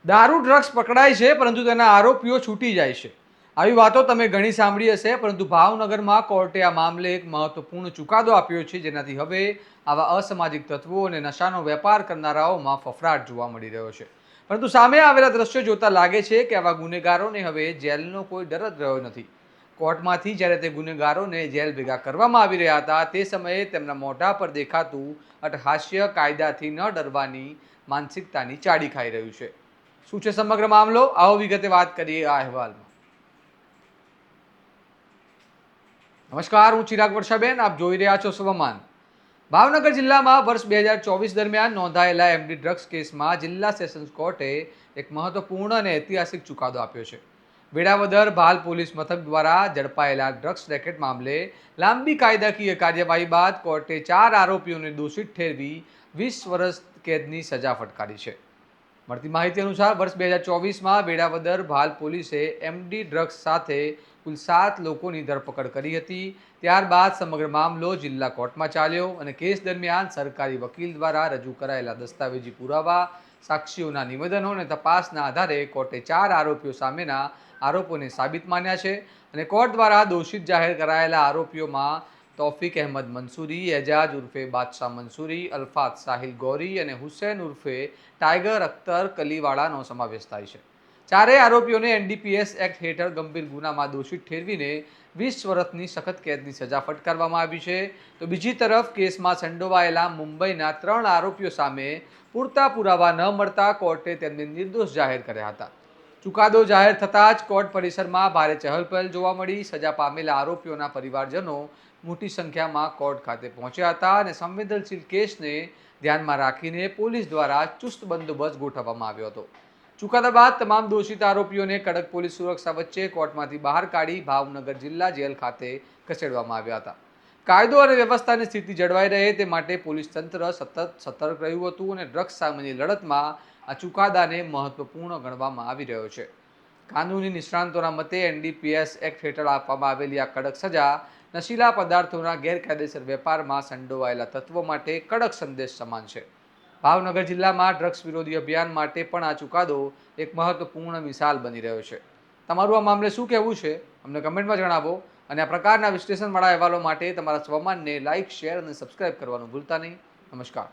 દારૂ ડ્રગ્સ પકડાય છે પરંતુ તેના આરોપીઓ છૂટી જાય છે। આવી વાતો તમે ઘણી સાંભળી હશે, પરંતુ ભાવનગરમાં કોર્ટે આ મામલે એક મહત્વપૂર્ણ ચુકાદો આપ્યો છે, જેનાથી હવે આવા અસામાજિક તત્વો અને નશાનો વેપાર કરનારાઓમાં ફફડાટ જોવા મળી રહ્યો છે। પરંતુ સામે આવેલા દ્રશ્યો જોતા લાગે છે કે આવા ગુનેગારોને હવે જેલનો કોઈ ડર જ રહ્યો નથી। કોર્ટમાંથી જ્યારે તે ગુનેગારોને જેલ ભેગા કરવામાં આવી રહ્યા હતા, તે સમયે તેમના મોઢા પર દેખાતું અટહાસ્ય કાયદાથી ન ડરવાની માનસિકતાની ચાડી ખાઈ રહ્યું છે। શું છે સમગ્ર મામલો? આવો વિગતે વાત કરીએ આ અહેવાલમાં। નમસ્કાર, હું ચિરાગ વર્ષાબેન, આપ જોઈ રહ્યા છો સ્વમાન। ભાવનગર જિલ્લામાં વર્ષ 2024 દરમિયાન નોંધાયેલા એમડી ડ્રગ્સ કેસમાં જિલ્લા સેશન્સ કોર્ટે એક મહત્વપૂર્ણ અને ઐતિહાસિક ચુકાદો આપ્યો છે। વેળાવદર ભાલ પોલીસ મથક દ્વારા ઝડપાયેલા ડ્રગ્સ રેકેટ મામલે લાંબી કાયદાકીય કાર્યવાહી બાદ કોર્ટે 4 આરોપીઓને દોષિત ઠેરવી 20 વર્ષ કેદની સજા ફટકારી છે। મળતી માહિતી અનુસાર વર્ષ 2024માં વેળાવદર ભાલ પોલીસે એમડી ડ્રગ્સ સાથે કુલ 7 લોકોની ધરપકડ કરી હતી। ત્યારબાદ સમગ્ર મામલો જિલ્લા કોર્ટમાં ચાલ્યો અને કેસ દરમિયાન સરકારી વકીલ દ્વારા રજૂ કરાયેલા દસ્તાવેજી પુરાવા, સાક્ષીઓના નિવેદનો અને તપાસના આધારે કોર્ટે 4 આરોપીઓ સામેના આરોપોને સાબિત માન્યા છે અને કોર્ટ દ્વારા દોષિત જાહેર કરાયેલા આરોપીઓમાં તૌફિક અહેમદ મંસૂરી, એજાજ ઉર્ફે બાદશાહ મંસૂરી, અલ્ફાત સાહિલ ગૌરી અને હુસૈન ઉર્ફે ટાઈગર અખ્તર કલીવાળાનો સમાવેશ થાય છે। ચારેય આરોપીઓને એનડીપીએસ એક્ટ હેઠળ ગંભીર ગુનામાં દોષિત ઠેરવીને 20 વર્ષની સખત કેદની સજા ફટકારવામાં આવી છે। તો બીજી તરફ કેસમાં સંડોવાયેલા મુંબઈના 3 આરોપીઓ સામે પૂરતા પુરાવા ન મળતા કોર્ટે તેમને નિર્દોષ જાહેર કર્યા હતા। ચુકાદો જાહેર થતાં જ કોર્ટ પરિસરમાં ભારે ચહલપહલ જોવા મળી। સજા પામેલા આરોપીઓના પરિવારજનો મોટી સંખ્યામાં કોર્ટ ખાતે પહોંચ્યા હતા અને સંવેદનશીલ કેસને ધ્યાનમાં રાખીને પોલીસ દ્વારા ચુસ્ત બંદોબસ્ત ગોઠવવામાં આવ્યો હતો। ચુકાદા બાદ તમામ દોષિત આરોપીઓને કડક પોલીસ સુરક્ષા વચ્ચે કોર્ટમાંથી બહાર કાઢી ભાવનગર જિલ્લા જેલ ખાતે ખસેડવામાં આવ્યા હતા। કાયદો અને વ્યવસ્થાની સ્થિતિ જળવાઈ રહે તે માટે પોલીસ તંત્ર સતત સતર્ક રહ્યું હતું અને ડ્રગ્સ સામેની લડતમાં આ ચુકાદાને મહત્વપૂર્ણ ગણવામાં આવી રહ્યો છે। કાનૂની નિષ્ણાંતોના મતે એનડીપીએસ એક્ટ હેઠળ આપવામાં આવેલી આ કડક સજા નશીલા પદાર્થોના ગેરકાયદેસર વેપારમાં સંડોવાયેલા તત્વો માટે કડક સંદેશ સમાન છે। ભાવનગર જિલ્લામાં ડ્રગ્સ વિરોધી અભિયાન માટે પણ આ ચુકાદો એક મહત્વપૂર્ણ મિસાલ બની રહ્યો છે। તમારું આ મામલે શું કહેવું છે? અમને કમેન્ટમાં જણાવો અને આ પ્રકારના વિશ્લેષણવાળા અહેવાલો માટે તમારા સ્વમાનને લાઇક, શેર અને સબસ્ક્રાઇબ કરવાનું ભૂલતા નહીં। નમસ્કાર।